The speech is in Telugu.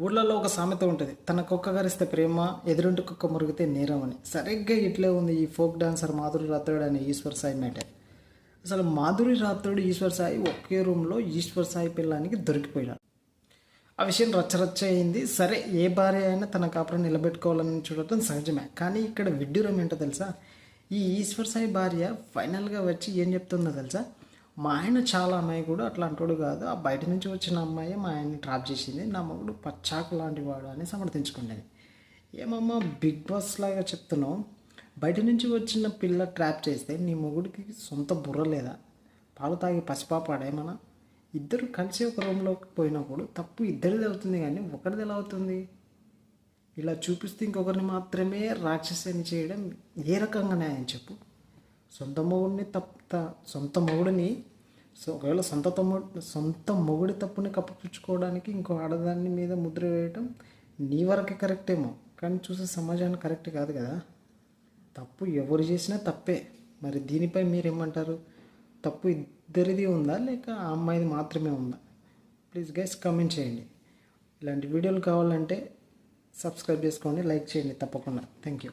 ఊళ్ళలో ఒక సామెత ఉంటుంది, తన కుక్క కరిస్తే ప్రేమ, ఎదురింటి కుక్క మురిగితే నేరం అని. సరిగ్గా ఇట్లే ఉంది ఈ ఫోక్ డాన్సర్ మాధురి రాథోడ్ అనే ఈశ్వర్ సాయి మ్యాటర్. అసలు మాధురి రాథోడ్ ఈశ్వర్ సాయి ఒకే రూమ్లో ఈశ్వర్ సాయి పిల్లానికి దొరికిపోయాడు. ఆ విషయం రచ్చరచ్చ అయింది. సరే, ఏ భార్య అయినా తన కాపురం నిలబెట్టుకోవాలని చూడటం సహజమే. కానీ ఇక్కడ విడ్డూరం ఏంటో తెలుసా, ఈ ఈశ్వర్ సాయి భార్య ఫైనల్గా వచ్చి ఏం చెప్తుందో తెలుసా, మా ఆయన చాలా అమాయకుడు, అట్లా అంటాడు కాదు, ఆ బయట నుంచి వచ్చిన అమ్మాయి మా ఆయన్ని ట్రాప్ చేసింది, నా మగుడు పచ్చాకు లాంటి వాడు అని సమర్థించుకునేది. ఏమమ్మా బిగ్ బాస్ లాగా చెప్తున్నావు, బయట నుంచి వచ్చిన పిల్ల ట్రాప్ చేస్తే నీ మొగుడికి సొంత బుర్ర లేదా? పాలు తాగి పసిపాపాడేమన్నా? ఇద్దరు కలిసి ఒక రూమ్లోకి పోయినప్పుడు తప్పు ఇద్దరిది అవుతుంది, కానీ ఒకరిది ఎలా అవుతుంది? ఇలా చూపిస్తే ఇంకొకరిని మాత్రమే రాక్షసిని చేయడం ఏ రకంగా న్యాయం చెప్పు? సొంత మొగుడిని సొంత మొగుడిని ఒకవేళ సొంత మొగుడి తప్పుని కప్పిపుచ్చుకోవడానికి ఇంకో ఆడదాని మీద ముద్ర వేయటం నీ వరకే కరెక్టేమో, కానీ చూసే సమాజానికి కరెక్ట్ కాదు కదా. తప్పు ఎవరు చేసినా తప్పే. మరి దీనిపై మీరేమంటారు? తప్పు ఇద్దరిది ఉందా లేక ఆ అమ్మాయిది మాత్రమే ఉందా? ప్లీజ్ గైస్ కామెంట్ చేయండి. ఇలాంటి వీడియోలు కావాలంటే సబ్స్క్రైబ్ చేసుకోండి, లైక్ చేయండి తప్పకుండా. Thank you.